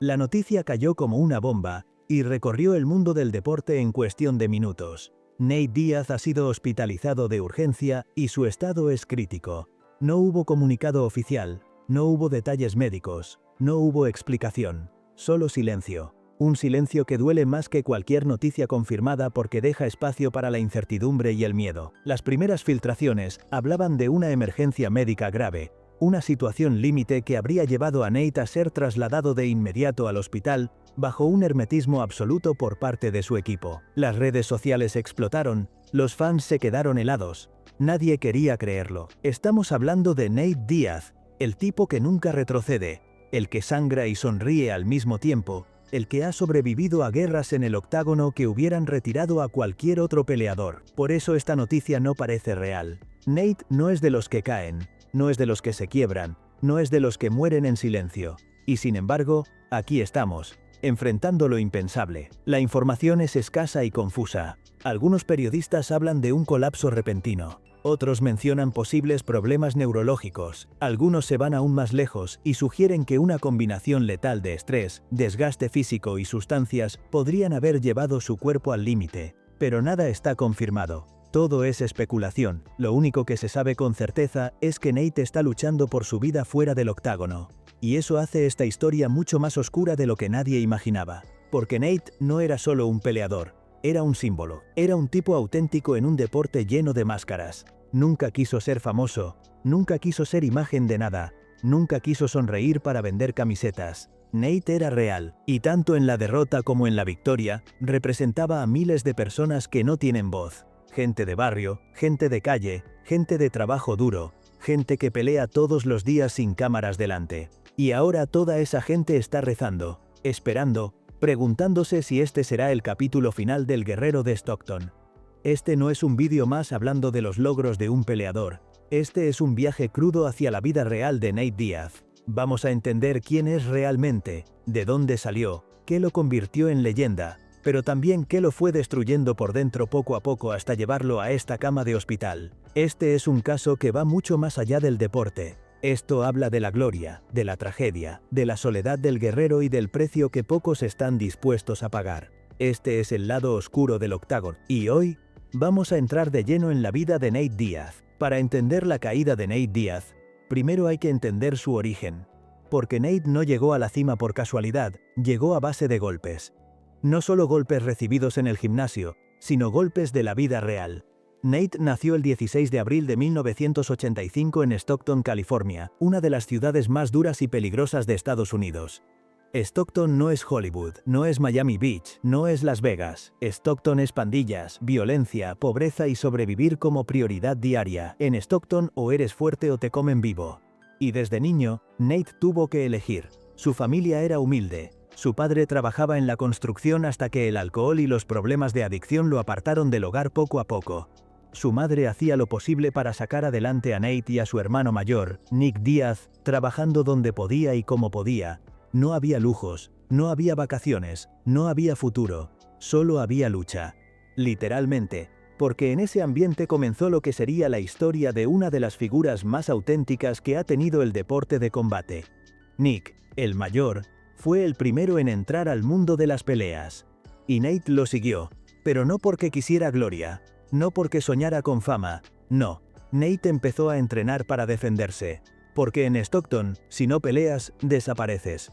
La noticia cayó como una bomba y recorrió el mundo del deporte en cuestión de minutos. Nate Diaz ha sido hospitalizado de urgencia y su estado es crítico. No hubo comunicado oficial, no hubo detalles médicos, no hubo explicación, solo silencio. Un silencio que duele más que cualquier noticia confirmada porque deja espacio para la incertidumbre y el miedo. Las primeras filtraciones hablaban de una emergencia médica grave, una situación límite que habría llevado a Nate a ser trasladado de inmediato al hospital, bajo un hermetismo absoluto por parte de su equipo. Las redes sociales explotaron, los fans se quedaron helados. Nadie quería creerlo. Estamos hablando de Nate Diaz, el tipo que nunca retrocede, el que sangra y sonríe al mismo tiempo, el que ha sobrevivido a guerras en el octágono que hubieran retirado a cualquier otro peleador. Por eso esta noticia no parece real. Nate no es de los que caen, no es de los que se quiebran, no es de los que mueren en silencio. Y sin embargo, aquí estamos, enfrentando lo impensable. La información es escasa y confusa. Algunos periodistas hablan de un colapso repentino. Otros mencionan posibles problemas neurológicos, algunos se van aún más lejos y sugieren que una combinación letal de estrés, desgaste físico y sustancias podrían haber llevado su cuerpo al límite, pero nada está confirmado. Todo es especulación, lo único que se sabe con certeza es que Nate está luchando por su vida fuera del octágono. Y eso hace esta historia mucho más oscura de lo que nadie imaginaba. Porque Nate no era solo un peleador. Era un símbolo, era un tipo auténtico en un deporte lleno de máscaras. Nunca quiso ser famoso, nunca quiso ser imagen de nada, nunca quiso sonreír para vender camisetas. Nate era real, y tanto en la derrota como en la victoria, representaba a miles de personas que no tienen voz. Gente de barrio, gente de calle, gente de trabajo duro, gente que pelea todos los días sin cámaras delante. Y ahora toda esa gente está rezando, esperando, preguntándose si este será el capítulo final del guerrero de Stockton. Este no es un vídeo más hablando de los logros de un peleador, este es un viaje crudo hacia la vida real de Nate Diaz. Vamos a entender quién es realmente, de dónde salió, qué lo convirtió en leyenda, pero también qué lo fue destruyendo por dentro poco a poco hasta llevarlo a esta cama de hospital. Este es un caso que va mucho más allá del deporte. Esto habla de la gloria, de la tragedia, de la soledad del guerrero y del precio que pocos están dispuestos a pagar. Este es el lado oscuro del octágono. Y hoy, vamos a entrar de lleno en la vida de Nate Diaz. Para entender la caída de Nate Diaz, primero hay que entender su origen. Porque Nate no llegó a la cima por casualidad, llegó a base de golpes. No solo golpes recibidos en el gimnasio, sino golpes de la vida real. Nate nació el 16 de abril de 1985 en Stockton, California, una de las ciudades más duras y peligrosas de Estados Unidos. Stockton no es Hollywood, no es Miami Beach, no es Las Vegas. Stockton es pandillas, violencia, pobreza y sobrevivir como prioridad diaria. En Stockton o eres fuerte o te comen vivo. Y desde niño, Nate tuvo que elegir. Su familia era humilde. Su padre trabajaba en la construcción hasta que el alcohol y los problemas de adicción lo apartaron del hogar poco a poco. Su madre hacía lo posible para sacar adelante a Nate y a su hermano mayor, Nick Diaz, trabajando donde podía y como podía. No había lujos, no había vacaciones, no había futuro, solo había lucha. Literalmente, porque en ese ambiente comenzó lo que sería la historia de una de las figuras más auténticas que ha tenido el deporte de combate. Nick, el mayor, fue el primero en entrar al mundo de las peleas. Y Nate lo siguió, pero no porque quisiera gloria, no porque soñara con fama, no. Nate empezó a entrenar para defenderse. Porque en Stockton, si no peleas, desapareces.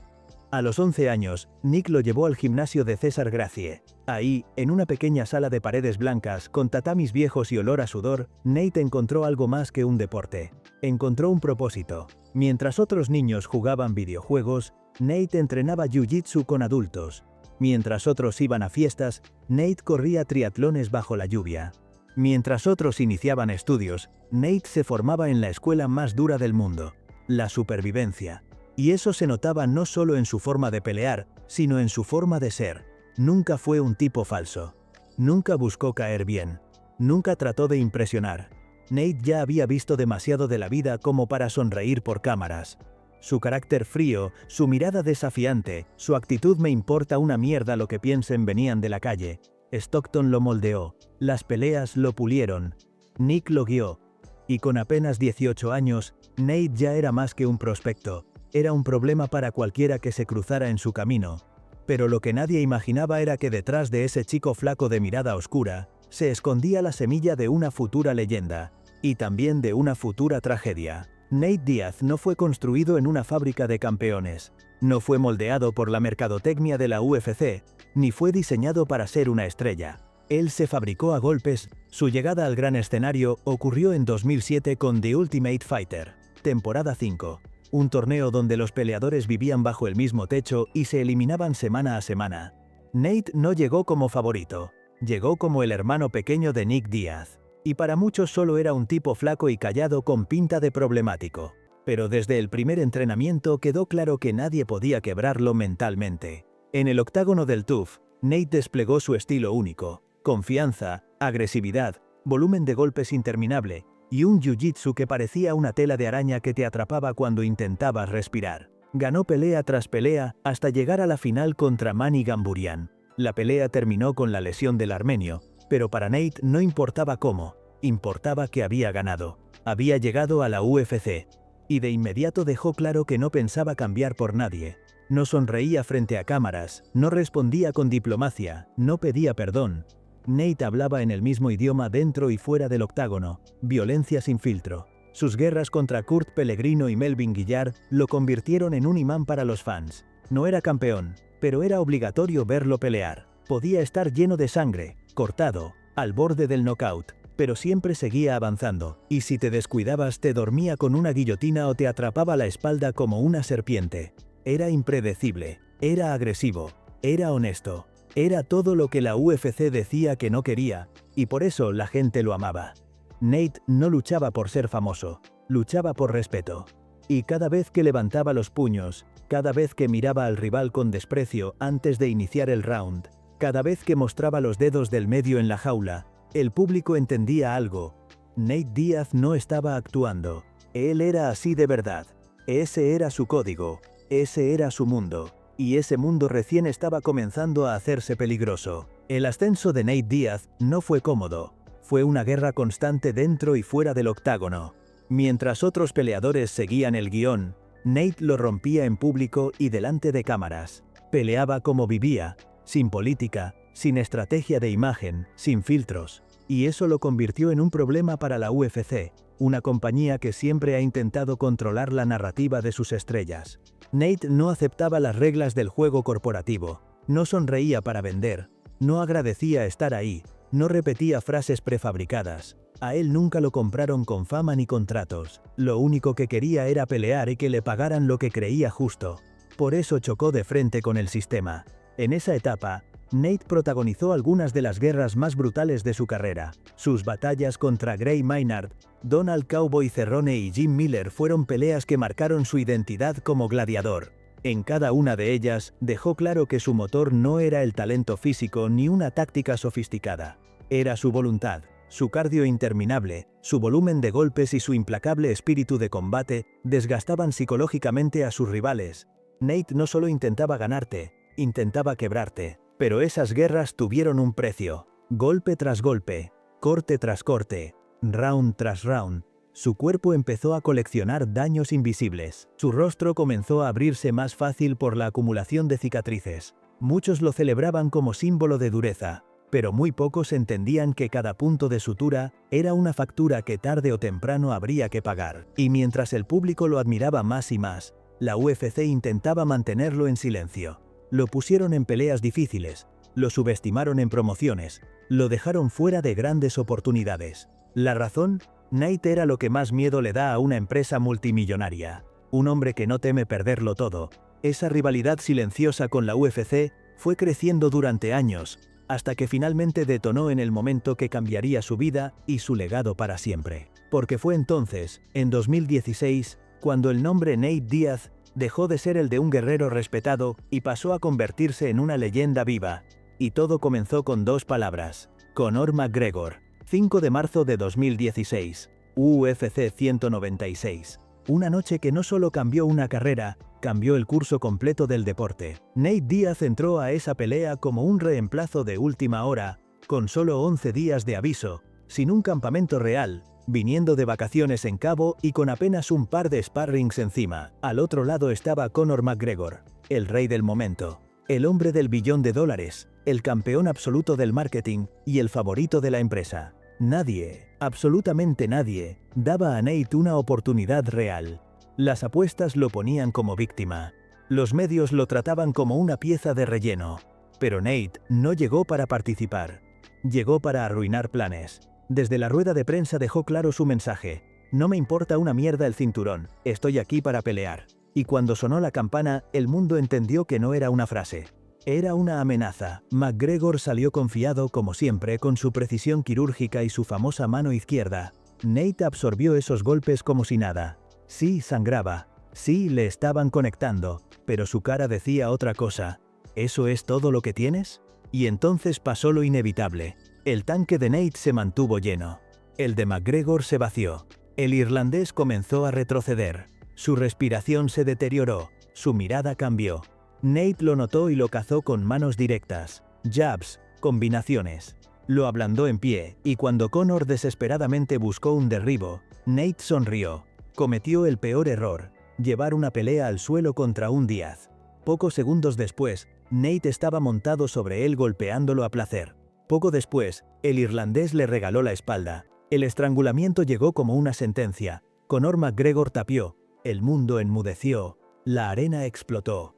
A los 11 años, Nick lo llevó al gimnasio de César Gracie. Ahí, en una pequeña sala de paredes blancas, con tatamis viejos y olor a sudor, Nate encontró algo más que un deporte. Encontró un propósito. Mientras otros niños jugaban videojuegos, Nate entrenaba jiu-jitsu con adultos. Mientras otros iban a fiestas, Nate corría triatlones bajo la lluvia. Mientras otros iniciaban estudios, Nate se formaba en la escuela más dura del mundo, la supervivencia. Y eso se notaba no solo en su forma de pelear, sino en su forma de ser. Nunca fue un tipo falso. Nunca buscó caer bien. Nunca trató de impresionar. Nate ya había visto demasiado de la vida como para sonreír por cámaras. Su carácter frío, su mirada desafiante, su actitud me importa una mierda lo que piensen venían de la calle. Stockton lo moldeó, las peleas lo pulieron, Nick lo guió. Y con apenas 18 años, Nate ya era más que un prospecto. era un problema para cualquiera que se cruzara en su camino. Pero lo que nadie imaginaba era que detrás de ese chico flaco de mirada oscura, se escondía la semilla de una futura leyenda, y también de una futura tragedia. Nate Diaz no fue construido en una fábrica de campeones, no fue moldeado por la mercadotecnia de la UFC, ni fue diseñado para ser una estrella. Él se fabricó a golpes. Su llegada al gran escenario ocurrió en 2007 con The Ultimate Fighter, temporada 5, un torneo donde los peleadores vivían bajo el mismo techo y se eliminaban semana a semana. Nate no llegó como favorito, llegó como el hermano pequeño de Nick Diaz. Y para muchos solo era un tipo flaco y callado con pinta de problemático. Pero desde el primer entrenamiento quedó claro que nadie podía quebrarlo mentalmente. En el octágono del TUF, Nate desplegó su estilo único: confianza, agresividad, volumen de golpes interminable, y un jiu-jitsu que parecía una tela de araña que te atrapaba cuando intentabas respirar. Ganó pelea tras pelea hasta llegar a la final contra Manny Gamburian. La pelea terminó con la lesión del armenio, pero para Nate no importaba cómo, importaba que había ganado. Había llegado a la UFC. Y de inmediato dejó claro que no pensaba cambiar por nadie. No sonreía frente a cámaras, no respondía con diplomacia, no pedía perdón. Nate hablaba en el mismo idioma dentro y fuera del octágono: violencia sin filtro. Sus guerras contra Kurt Pellegrino y Melvin Guillard lo convirtieron en un imán para los fans. No era campeón, pero era obligatorio verlo pelear. Podía estar lleno de sangre, cortado, al borde del knockout, pero siempre seguía avanzando, y si te descuidabas te dormía con una guillotina o te atrapaba la espalda como una serpiente. Era impredecible, era agresivo, era honesto, era todo lo que la UFC decía que no quería, y por eso la gente lo amaba. Nate no luchaba por ser famoso, luchaba por respeto. Y cada vez que levantaba los puños, cada vez que miraba al rival con desprecio antes de iniciar el round, cada vez que mostraba los dedos del medio en la jaula, el público entendía algo: Nate Diaz no estaba actuando, él era así de verdad. Ese era su código, ese era su mundo, y ese mundo recién estaba comenzando a hacerse peligroso. El ascenso de Nate Diaz no fue cómodo, fue una guerra constante dentro y fuera del octágono. Mientras otros peleadores seguían el guión, Nate lo rompía en público y delante de cámaras. Peleaba como vivía, sin política, sin estrategia de imagen, sin filtros. Y eso lo convirtió en un problema para la UFC, una compañía que siempre ha intentado controlar la narrativa de sus estrellas. Nate no aceptaba las reglas del juego corporativo, no sonreía para vender, no agradecía estar ahí, no repetía frases prefabricadas. A él nunca lo compraron con fama ni contratos. Lo único que quería era pelear y que le pagaran lo que creía justo. Por eso chocó de frente con el sistema. En esa etapa, Nate protagonizó algunas de las guerras más brutales de su carrera. Sus batallas contra Gray Maynard, Donald Cowboy Cerrone y Jim Miller fueron peleas que marcaron su identidad como gladiador. En cada una de ellas, dejó claro que su motor no era el talento físico ni una táctica sofisticada. Era su voluntad, su cardio interminable, su volumen de golpes y su implacable espíritu de combate desgastaban psicológicamente a sus rivales. Nate no solo intentaba ganarte, intentaba quebrarte. Pero esas guerras tuvieron un precio. Golpe tras golpe, corte tras corte, round tras round. Su cuerpo empezó a coleccionar daños invisibles. Su rostro comenzó a abrirse más fácil por la acumulación de cicatrices. Muchos lo celebraban como símbolo de dureza, pero muy pocos entendían que cada punto de sutura era una factura que tarde o temprano habría que pagar. Y mientras el público lo admiraba más y más, la UFC intentaba mantenerlo en silencio. Lo pusieron en peleas difíciles, lo subestimaron en promociones, lo dejaron fuera de grandes oportunidades. ¿La razón? Nate era lo que más miedo le da a una empresa multimillonaria. Un hombre que no teme perderlo todo. Esa rivalidad silenciosa con la UFC fue creciendo durante años, hasta que finalmente detonó en el momento que cambiaría su vida y su legado para siempre. Porque fue entonces, en 2016, cuando el nombre Nate Diaz dejó de ser el de un guerrero respetado y pasó a convertirse en una leyenda viva. Y todo comenzó con dos palabras: Conor McGregor. 5 de marzo de 2016. UFC 196. Una noche que no solo cambió una carrera, cambió el curso completo del deporte. Nate Diaz entró a esa pelea como un reemplazo de última hora, con solo 11 días de aviso, sin un campamento real, viniendo de vacaciones en Cabo y con apenas un par de sparrings encima. Al otro lado estaba Conor McGregor, el rey del momento, el hombre del billón de dólares, el campeón absoluto del marketing y el favorito de la empresa. Nadie, absolutamente nadie, daba a Nate una oportunidad real. Las apuestas lo ponían como víctima. Los medios lo trataban como una pieza de relleno. Pero Nate no llegó para participar. Llegó para arruinar planes. Desde la rueda de prensa dejó claro su mensaje: no me importa una mierda el cinturón, estoy aquí para pelear. Y cuando sonó la campana, el mundo entendió que no era una frase. Era una amenaza. McGregor salió confiado como siempre con su precisión quirúrgica y su famosa mano izquierda. Nate absorbió esos golpes como si nada. Sí, sangraba. Sí, le estaban conectando, pero su cara decía otra cosa. ¿Eso es todo lo que tienes? Y entonces pasó lo inevitable. El tanque de Nate se mantuvo lleno. El de McGregor se vació. El irlandés comenzó a retroceder. Su respiración se deterioró. Su mirada cambió. Nate lo notó y lo cazó con manos directas. Jabs, combinaciones. Lo ablandó en pie, y cuando Conor desesperadamente buscó un derribo, Nate sonrió. Cometió el peor error: llevar una pelea al suelo contra un Díaz. Pocos segundos después, Nate estaba montado sobre él golpeándolo a placer. Poco después, el irlandés le regaló la espalda. El estrangulamiento llegó como una sentencia. Conor McGregor tapió. El mundo enmudeció. La arena explotó.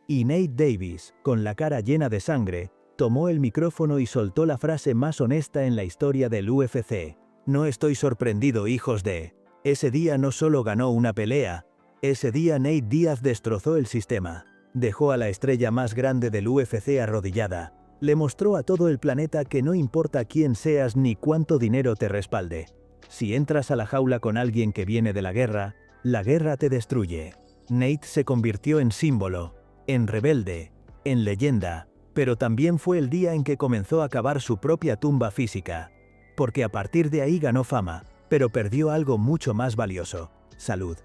Y Nate Davis, con la cara llena de sangre, tomó el micrófono y soltó la frase más honesta en la historia del UFC. No estoy sorprendido, hijos de... Ese día no solo ganó una pelea. Ese día Nate Diaz destrozó el sistema. Dejó a la estrella más grande del UFC arrodillada. Le mostró a todo el planeta que no importa quién seas ni cuánto dinero te respalde. Si entras a la jaula con alguien que viene de la guerra te destruye. Nate se convirtió en símbolo, en rebelde, en leyenda, pero también fue el día en que comenzó a cavar su propia tumba física. Porque a partir de ahí ganó fama, pero perdió algo mucho más valioso: salud.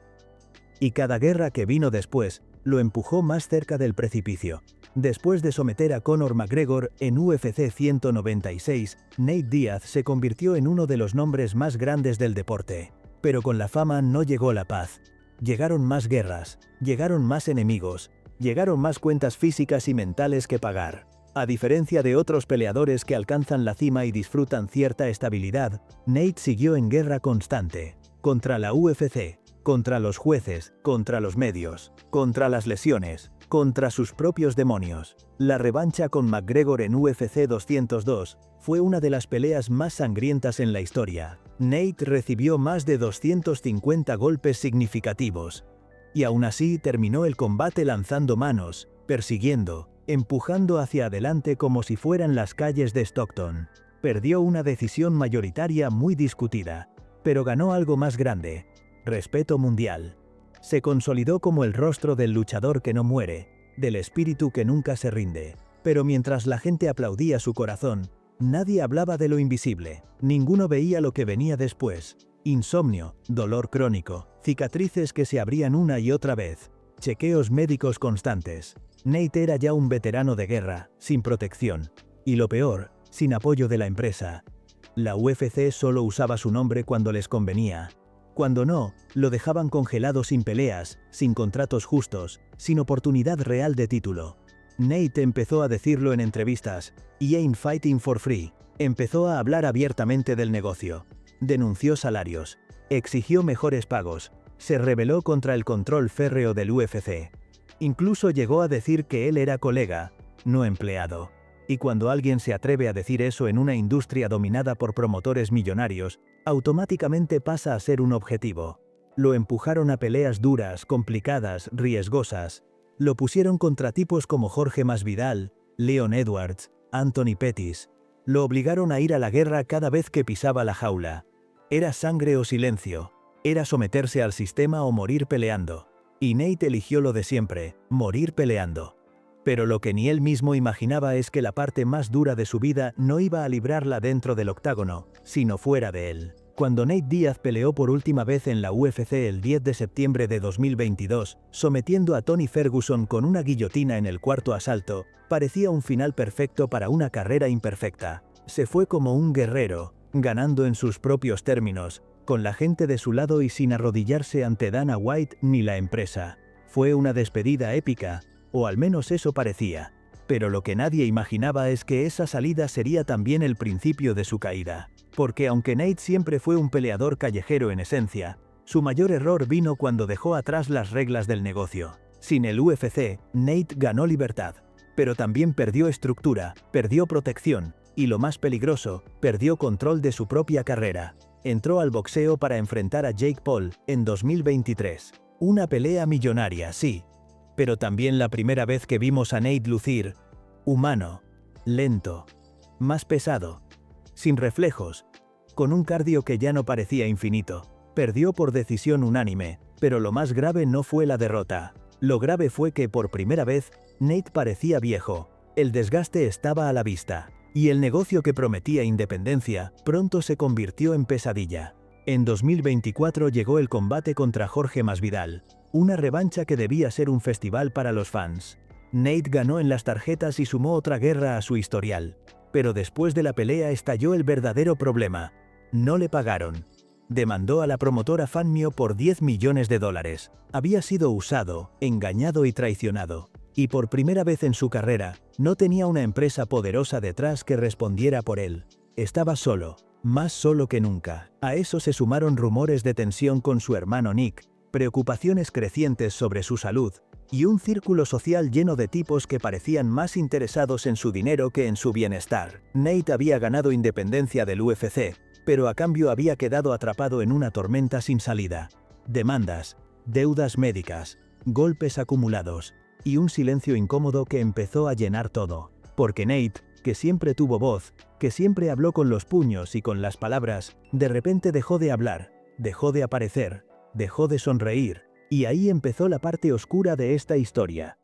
Y cada guerra que vino después, lo empujó más cerca del precipicio. Después de someter a Conor McGregor en UFC 196, Nate Diaz se convirtió en uno de los nombres más grandes del deporte. Pero con la fama no llegó la paz. Llegaron más guerras, llegaron más enemigos, llegaron más cuentas físicas y mentales que pagar. A diferencia de otros peleadores que alcanzan la cima y disfrutan cierta estabilidad, Nate siguió en guerra constante. Contra la UFC, contra los jueces, contra los medios, contra las lesiones, contra sus propios demonios. La revancha con McGregor en UFC 202 fue una de las peleas más sangrientas en la historia. Nate recibió más de 250 golpes significativos. Y aún así terminó el combate lanzando manos, persiguiendo, empujando hacia adelante como si fueran las calles de Stockton. Perdió una decisión mayoritaria muy discutida, pero ganó algo más grande: respeto mundial. Se consolidó como el rostro del luchador que no muere, del espíritu que nunca se rinde. Pero mientras la gente aplaudía su corazón, nadie hablaba de lo invisible. Ninguno veía lo que venía después: insomnio, dolor crónico, cicatrices que se abrían una y otra vez, chequeos médicos constantes. Nate era ya un veterano de guerra, sin protección. Y lo peor, sin apoyo de la empresa. La UFC solo usaba su nombre cuando les convenía. Cuando no, lo dejaban congelado sin peleas, sin contratos justos, sin oportunidad real de título. Nate empezó a decirlo en entrevistas: "I ain't fighting for free". Empezó a hablar abiertamente del negocio. Denunció salarios. Exigió mejores pagos. Se rebeló contra el control férreo del UFC. Incluso llegó a decir que él era colega, no empleado. Y cuando alguien se atreve a decir eso en una industria dominada por promotores millonarios, automáticamente pasa a ser un objetivo. Lo empujaron a peleas duras, complicadas, riesgosas. Lo pusieron contra tipos como Jorge Masvidal, Leon Edwards, Anthony Pettis. Lo obligaron a ir a la guerra cada vez que pisaba la jaula. Era sangre o silencio. Era someterse al sistema o morir peleando. Y Nate eligió lo de siempre: morir peleando. Pero lo que ni él mismo imaginaba es que la parte más dura de su vida no iba a librarla dentro del octágono, sino fuera de él. Cuando Nate Diaz peleó por última vez en la UFC el 10 de septiembre de 2022, sometiendo a Tony Ferguson con una guillotina en el cuarto asalto, parecía un final perfecto para una carrera imperfecta. Se fue como un guerrero, ganando en sus propios términos, con la gente de su lado y sin arrodillarse ante Dana White ni la empresa. Fue una despedida épica, o al menos eso parecía. Pero lo que nadie imaginaba es que esa salida sería también el principio de su caída. Porque aunque Nate siempre fue un peleador callejero en esencia, su mayor error vino cuando dejó atrás las reglas del negocio. Sin el UFC, Nate ganó libertad, pero también perdió estructura, perdió protección, y lo más peligroso, perdió control de su propia carrera. Entró al boxeo para enfrentar a Jake Paul en 2023. Una pelea millonaria, sí. Pero también la primera vez que vimos a Nate lucir humano, lento, más pesado, sin reflejos, con un cardio que ya no parecía infinito. Perdió por decisión unánime, pero lo más grave no fue la derrota. Lo grave fue que por primera vez, Nate parecía viejo. El desgaste estaba a la vista. Y el negocio que prometía independencia, pronto se convirtió en pesadilla. En 2024 llegó el combate contra Jorge Masvidal, una revancha que debía ser un festival para los fans. Nate ganó en las tarjetas y sumó otra guerra a su historial. Pero después de la pelea estalló el verdadero problema. No le pagaron. Demandó a la promotora Fanmio por $10 millones. Había sido usado, engañado y traicionado. Y por primera vez en su carrera, no tenía una empresa poderosa detrás que respondiera por él. Estaba solo, más solo que nunca. A eso se sumaron rumores de tensión con su hermano Nick, preocupaciones crecientes sobre su salud, y un círculo social lleno de tipos que parecían más interesados en su dinero que en su bienestar. Nate había ganado independencia del UFC, pero a cambio había quedado atrapado en una tormenta sin salida. Demandas, deudas médicas, golpes acumulados, y un silencio incómodo que empezó a llenar todo. Porque Nate, que siempre tuvo voz, que siempre habló con los puños y con las palabras, de repente dejó de hablar, dejó de aparecer, dejó de sonreír, y ahí empezó la parte oscura de esta historia.